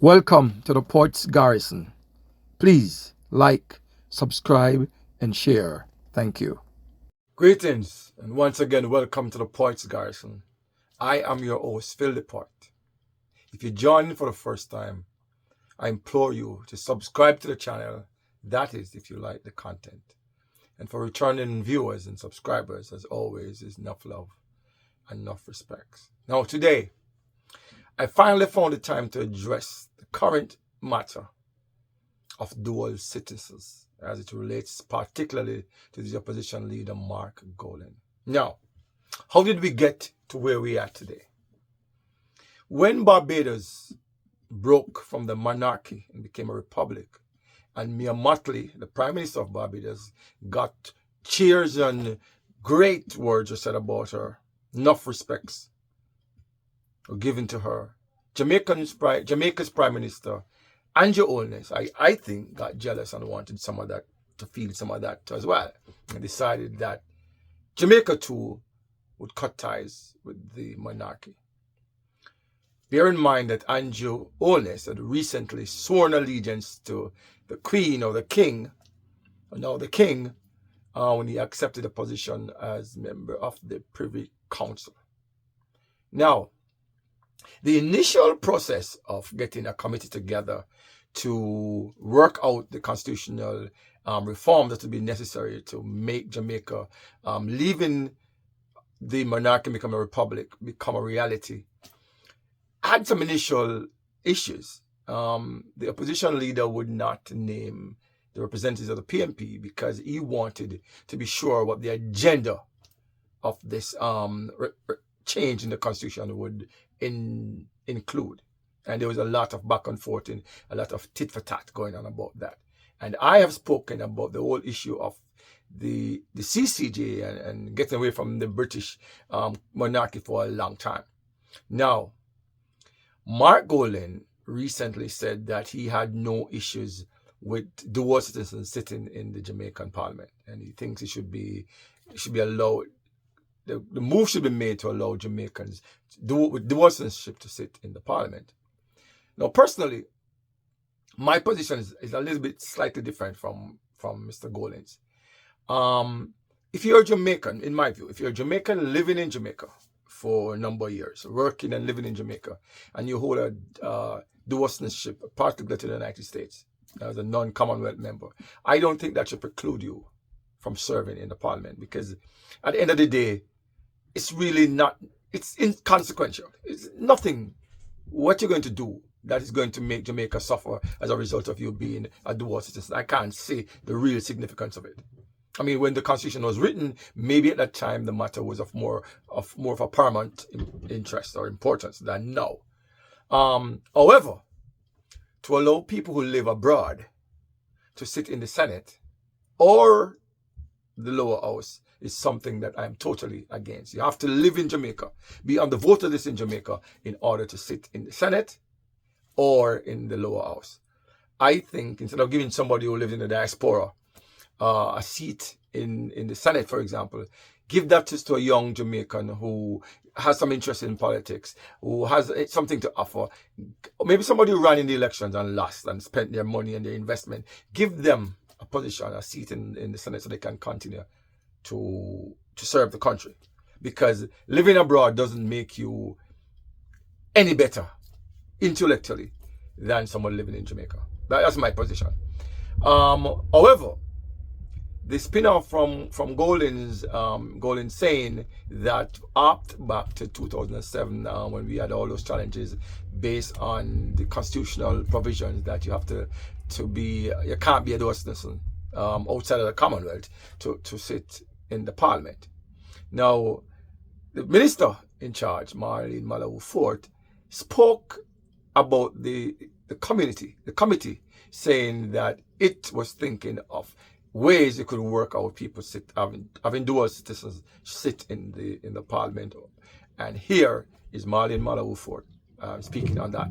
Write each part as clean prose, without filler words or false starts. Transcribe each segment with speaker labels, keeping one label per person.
Speaker 1: Welcome to the Ports Garrison. Please like, subscribe, and share. Thank you. Greetings, and once again, welcome to the Ports Garrison. I am your host, Phil Laporte. If you're joining for the first time, I implore you to subscribe to the channel. That is, if you like the content. And for returning viewers and subscribers, as always, is enough love and enough respect. Now, today, I finally found the time to address the current matter of dual citizens as it relates particularly to the opposition leader, Mark Golding. Now, how did we get to where we are today? When Barbados broke from the monarchy and became a republic, and Mia Mottley, the Prime Minister of Barbados, got cheers and great words were said about her, enough respects were given to her. Jamaica's Prime Minister, Andrew Holness, I think, got jealous and wanted some of that, to feel some of that as well, and decided that Jamaica too would cut ties with the monarchy. Bear in mind that Andrew Holness had recently sworn allegiance to the Queen or the King, now the King, when he accepted a position as member of the Privy Council. Now, the initial process of getting a committee together to work out the constitutional reform that would be necessary to make Jamaica, leaving the monarchy, become a republic, become a reality, had some initial issues. The opposition leader would not name the representatives of the PNP because he wanted to be sure what the agenda of this change in the constitution would include. And there was a lot of back and forth and a lot of tit for tat going on about that. And I have spoken about the whole issue of the CCJ and getting away from the British monarchy for a long time. Now, Mark Golding recently said that he had no issues with dual citizens sitting in the Jamaican Parliament, and he thinks it should be allowed. The move should be made to allow Jamaicans with dual citizenship to sit in the Parliament. Now, personally, my position is a little bit slightly different from Mr. Golding's. If you're a Jamaican, in my view, if you're a Jamaican living in Jamaica for a number of years, working and living in Jamaica, and you hold a dual citizenship, particularly to the United States, as a non-Commonwealth member, I don't think that should preclude you from serving in the Parliament, because at the end of the day, it's really not, it's inconsequential. It's nothing what you're going to do that is going to make Jamaica suffer as a result of you being a dual citizen. I can't see the real significance of it. I mean, when the Constitution was written, maybe at that time the matter was of more of a paramount interest or importance than now. However, to allow people who live abroad to sit in the Senate or the lower house is something that I'm totally against. You have to live in Jamaica, be on the voter list in Jamaica in order to sit in the Senate or in the lower house. I think instead of giving somebody who lives in the diaspora a seat in the Senate, for example, give that to a young Jamaican who has some interest in politics, who has something to offer. Maybe somebody who ran in the elections and lost and spent their money and their investment. Give them a position, a seat in the Senate so they can continue to serve the country. Because living abroad doesn't make you any better intellectually than someone living in Jamaica. That's my position. However, the spin-off from Golding saying that opt back to 2007 when we had all those challenges based on the constitutional provisions that you have you can't be a dual citizen outside of the Commonwealth to sit in the Parliament. Now, the minister in charge, Marlene Malawu Fort, spoke about the committee, saying that it was thinking of ways it could work out people having dual citizens sit in the Parliament. And here is Marlene Malawu Fort speaking on that.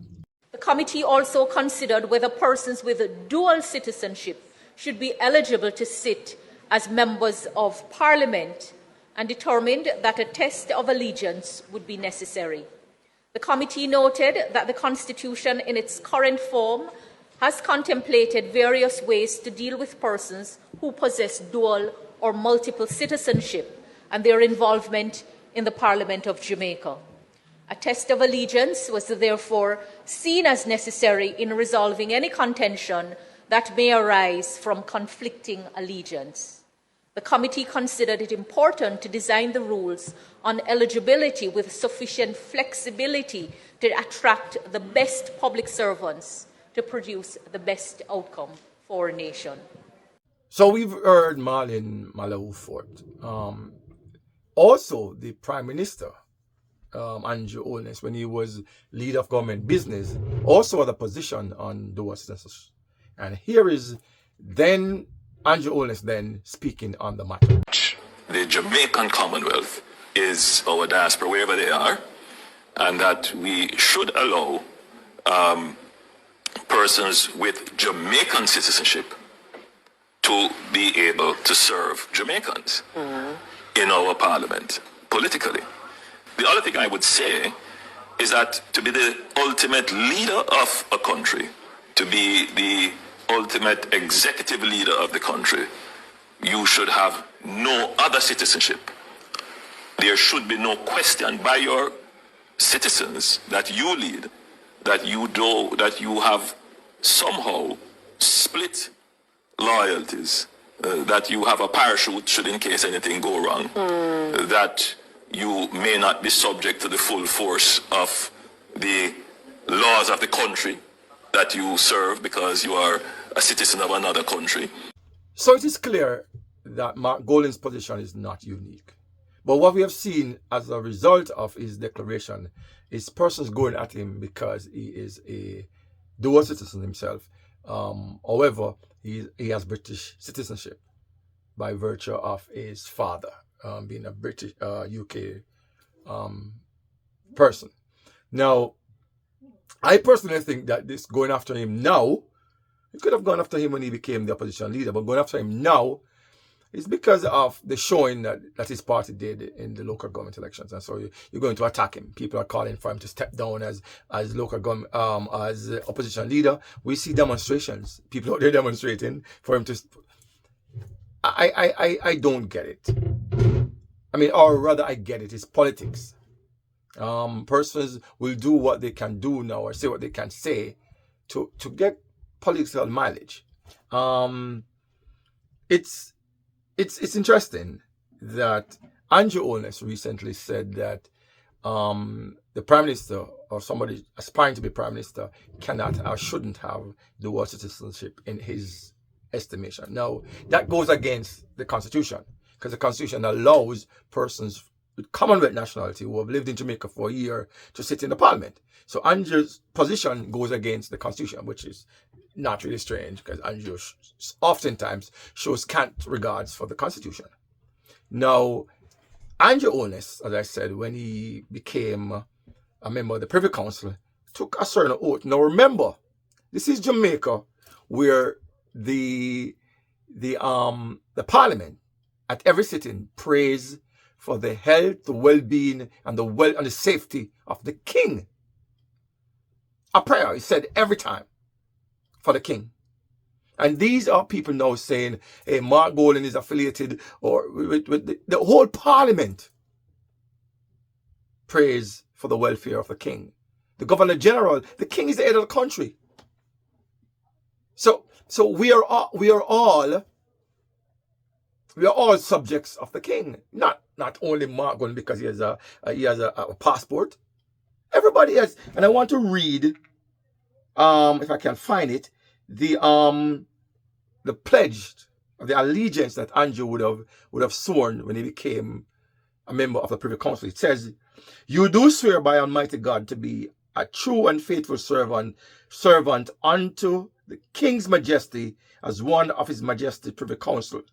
Speaker 2: The committee also considered whether persons with a dual citizenship should be eligible to sit as members of Parliament and determined that a test of allegiance would be necessary. The committee noted that the Constitution in its current form has contemplated various ways to deal with persons who possess dual or multiple citizenship and their involvement in the Parliament of Jamaica. A test of allegiance was therefore seen as necessary in resolving any contention that may arise from conflicting allegiance. The committee considered it important to design the rules on eligibility with sufficient flexibility to attract the best public servants to produce the best outcome for a nation.
Speaker 1: So we've heard Marlin Malawi Fort. Also, the Prime Minister, Andrew Holness, when he was leader of government business, also had a position on dual citizenship. And here is then Andrew Holness then speaking on the matter.
Speaker 3: The Jamaican Commonwealth is our diaspora wherever they are, and that we should allow persons with Jamaican citizenship to be able to serve Jamaicans in our parliament politically. The other thing I would say is that to be the ultimate leader of a country, to be the ultimate executive leader of the country, you should have no other citizenship. There should be no question by your citizens that you lead, that you have somehow split loyalties, that you have a parachute should in case anything go wrong, that you may not be subject to the full force of the laws of the country that you serve because you are a citizen of another country.
Speaker 1: So it is clear that Mark Golding's position is not unique. But what we have seen as a result of his declaration is persons going at him because he is a dual citizen himself. However, he has British citizenship by virtue of his father being a British UK person. Now, I personally think that this going after him now, he could have gone after him when he became the opposition leader, but going after him now is because of the showing that his party did in the local government elections. And so you're going to attack him. People are calling for him to step down as local government, as opposition leader. We see demonstrations, people out there demonstrating for him to. I don't get it. I mean, or rather, I get it. It's politics. Persons will do what they can do now or say what they can say to get political mileage. It's interesting that Andrew Holness recently said that the Prime Minister or somebody aspiring to be Prime Minister cannot or shouldn't have dual citizenship in his estimation. Now, that goes against the Constitution because the Constitution allows persons with Commonwealth nationality who have lived in Jamaica for a year to sit in the Parliament. So Andrew's position goes against the Constitution, which is not really strange because Andrew oftentimes shows scant regards for the Constitution. Now, Andrew Holness, as I said, when he became a member of the Privy Council, took a certain oath. Now remember, this is Jamaica, where the Parliament at every sitting prays for the health, the well-being, and the safety of the King. A prayer is said every time for the King. And these are people now saying, hey, Mark Golding is affiliated or with the whole Parliament prays for the welfare of the King. The Governor General, the King is the head of the country. So we are all subjects of the King. Not only Mark Golding because he has a passport. Everybody has. And I want to read, if I can find it, the pledge of the allegiance that Andrew would have sworn when he became a member of the Privy Council. It says, "You do swear by Almighty God to be a true and faithful servant unto the King's Majesty as one of His Majesty Privy Council.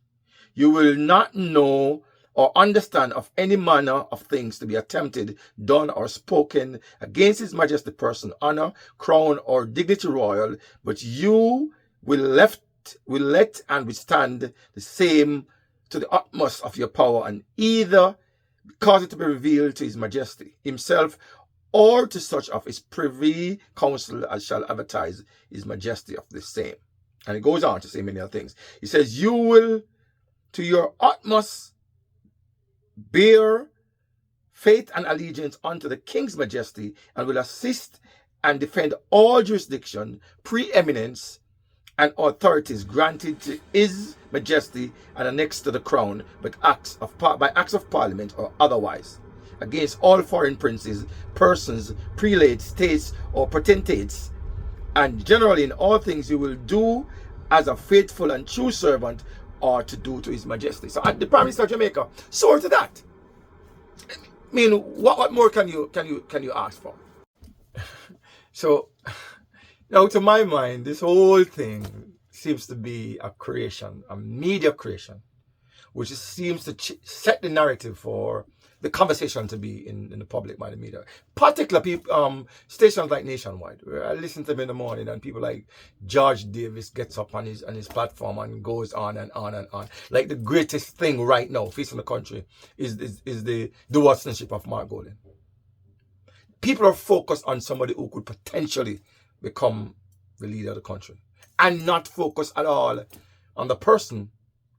Speaker 1: You will not know or understand of any manner of things to be attempted, done, or spoken against His Majesty person, honor, crown, or dignity royal, but you will let and withstand the same to the utmost of your power, and either cause it to be revealed to His Majesty himself, or to such of his privy council as shall advertise his majesty of the same. And it goes on to say many other things. He says, you will to your utmost bear faith and allegiance unto the king's majesty, and will assist and defend all jurisdiction, preeminence, and authorities granted to his majesty and annexed to the crown by acts of parliament or otherwise, against all foreign princes, persons, prelates, states, or potentates, and generally in all things you will do as a faithful and true servant or to do to his majesty. So the Prime Minister of Jamaica swore to that. I mean, what more can you ask for? So now, to my mind, this whole thing seems to be a creation, a media creation, which seems to set the narrative for the conversation to be in the public by the media. Particularly stations like Nationwide, where I listen to them in the morning, and people like George Davis gets up on his platform and goes on and on and on. Like the greatest thing right now facing the country is the dual citizenship of Mark Golding. People are focused on somebody who could potentially become the leader of the country, and not focus at all on the person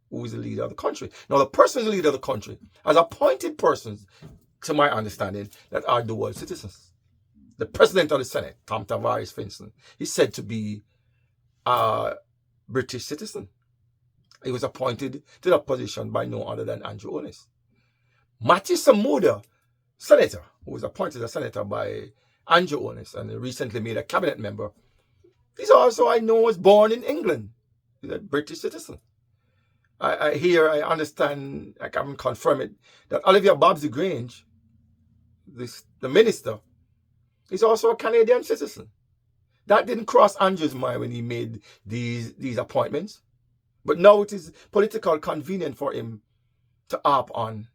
Speaker 1: who is the leader of the country. Now, the person who is the leader of the country has appointed persons, to my understanding, that are dual citizens. The president of the Senate, Tom Tavares, for instance, he's said to be a British citizen. He was appointed to that position by no other than Andrew Holness. Matthew Samuda, senator, who was appointed as senator by Andrew Holness and recently made a cabinet member, he's also, I know, was born in England. He's a British citizen. I understand, I can confirm it, that Olivia Babsy-Grange, the minister, is also a Canadian citizen. That didn't cross Andrew's mind when he made these appointments. But now it is politically convenient for him to harp on,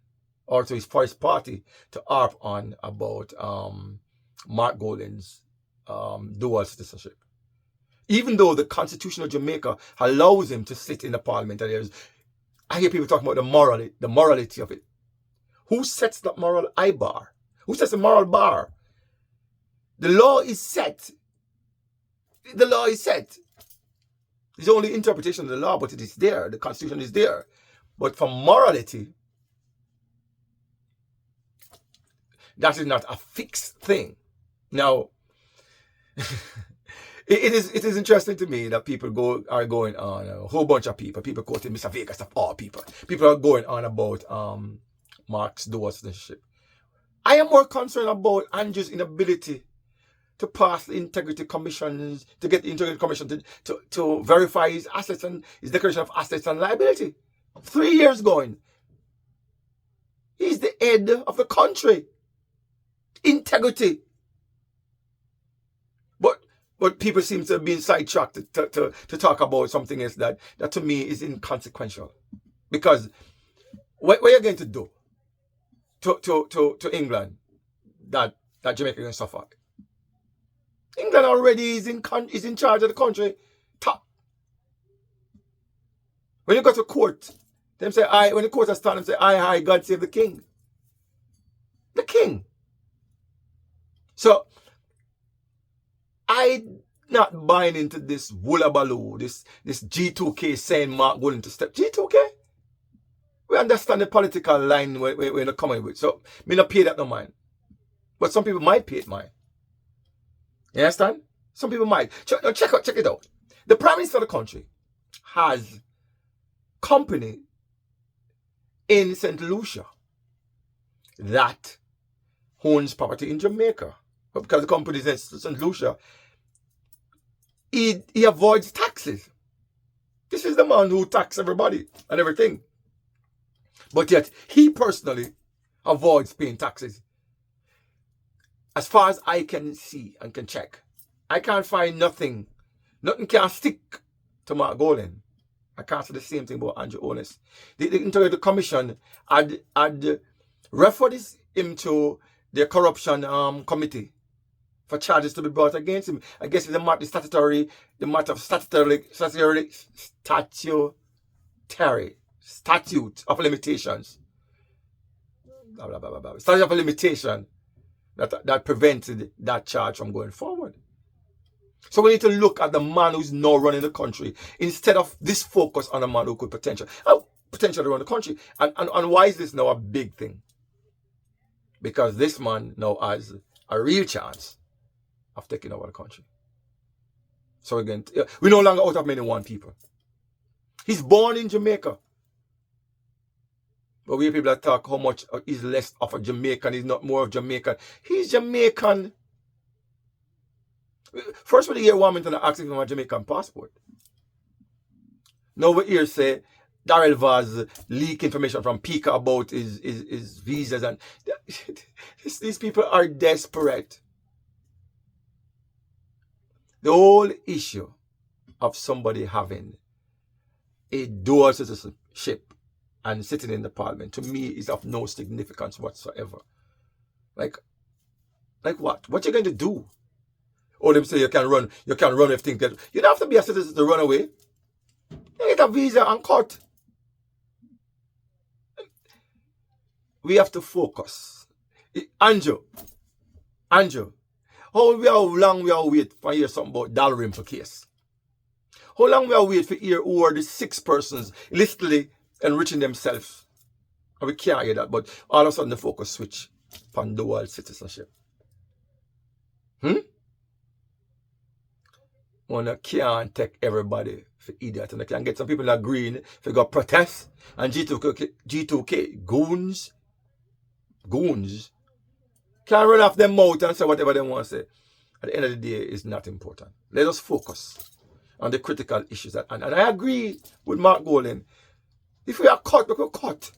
Speaker 1: or to his first party to harp on about Mark Golding's dual citizenship. Even though the Constitution of Jamaica allows him to sit in the parliament, and I hear people talking about the morality of it. Who sets that moral bar? Who sets the moral bar? The law is set. The law is set. It's only interpretation of the law, but it is there. The Constitution is there. But for morality, that is not a fixed thing. Now, it is interesting to me that people are going on, a whole bunch of people quoting Mr. Vegas of all people. People are going on about Mark's dual citizenship. I am more concerned about Andrew's inability to pass the integrity commissions, to get the integrity commission to verify his assets and his declaration of assets and liability. 3 years going. He's the head of the country. Integrity. But people seem to have been sidetracked to talk about something else that to me is inconsequential. Because what are you going to do to England that Jamaica can suffer? England already is in charge of the country. Top. When you go to court, them say, when the court has started, them say, aye, God save the king. The king. So, I'm not buying into this woolabaloo, this G2K saying Mark Golding to step. G2K? We understand the political line we're not coming with. So, me not pay that no mind. But some people might pay it mind. You understand? Some people might. Check it out. The Prime Minister of the country has company in St. Lucia that owns property in Jamaica. But because the company is in St. Lucia, he avoids taxes. This is the man who taxes everybody and everything. But yet, he personally avoids paying taxes. As far as I can see and can check, I can't find nothing. Nothing can stick to Mark Golding. I can't say the same thing about Andrew Holness. The Integrity Commission had referred him to the corruption committee for charges to be brought against him. I guess it's the matter of statute of limitations. Statute of limitation that prevented that charge from going forward. So we need to look at the man who's now running the country instead of this focus on a man who could potentially run the country. And why is this now a big thing? Because this man now has a real chance of taking over the country. So again, we're no longer out of many one people. He's born in Jamaica. But we hear people that talk how much he's less of a Jamaican, he's not more of Jamaican. He's Jamaican. First we hear one minute asking for a Jamaican passport. Now we hear say Darrell Vaz leak information from Pika about his visas, and these people are desperate. The whole issue of somebody having a dual citizenship and sitting in the parliament, to me, is of no significance whatsoever. Like what? What you going to do? All them say you can run everything. You don't have to be a citizen to run away. You get a visa and cut. We have to focus. Andrew, how long we are wait for hear something about Dalrymple case? How long we are wait for hear who are the 6 persons illicitly enriching themselves? And we can't hear that, but all of a sudden the focus switch upon dual citizenship. One can't take everybody for idiot, and I can get some people that green if they go protest, and G2K goons can run off them mouth and say whatever they want to say. At the end of the day, it's not important. Let us focus on the critical issues at hand. And I agree with Mark Golding. If we are cut, we will cut.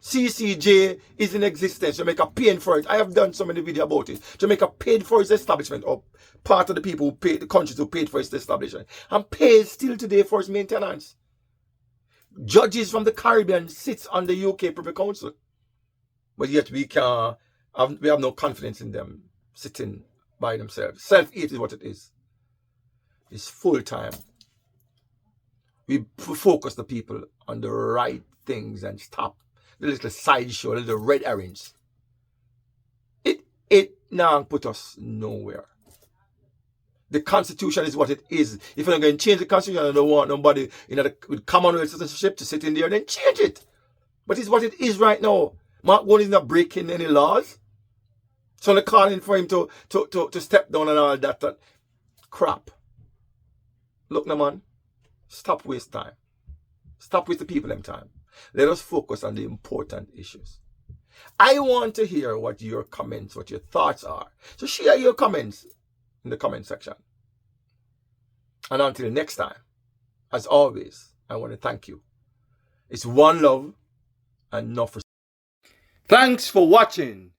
Speaker 1: CCJ is in existence. Jamaica paid for it. I have done so many videos about it. Jamaica paid for its establishment, or part of the people who paid, the countries who paid for its establishment, and pays still today for its maintenance. Judges from the Caribbean sits on the UK Privy Council, but yet we have no confidence in them sitting by themselves. Self-hate is what it is. It's full time. We focus the people on the right things and stop the little sideshow, the little red herrings. It now put us nowhere. The Constitution is what it is. If you're going to change the Constitution, I don't want nobody with Commonwealth citizenship to sit in there, then change it. But it's what it is right now. Mark Golding is not breaking any laws. So they're calling for him to step down and all that crap. Look, no man, stop waste time. Stop waste the people them time. Let us focus on the important issues. I want to hear what your comments, what your thoughts are. So share your comments in the comment section. And until next time, as always, I want to thank you. It's one love and not for. Thanks for watching.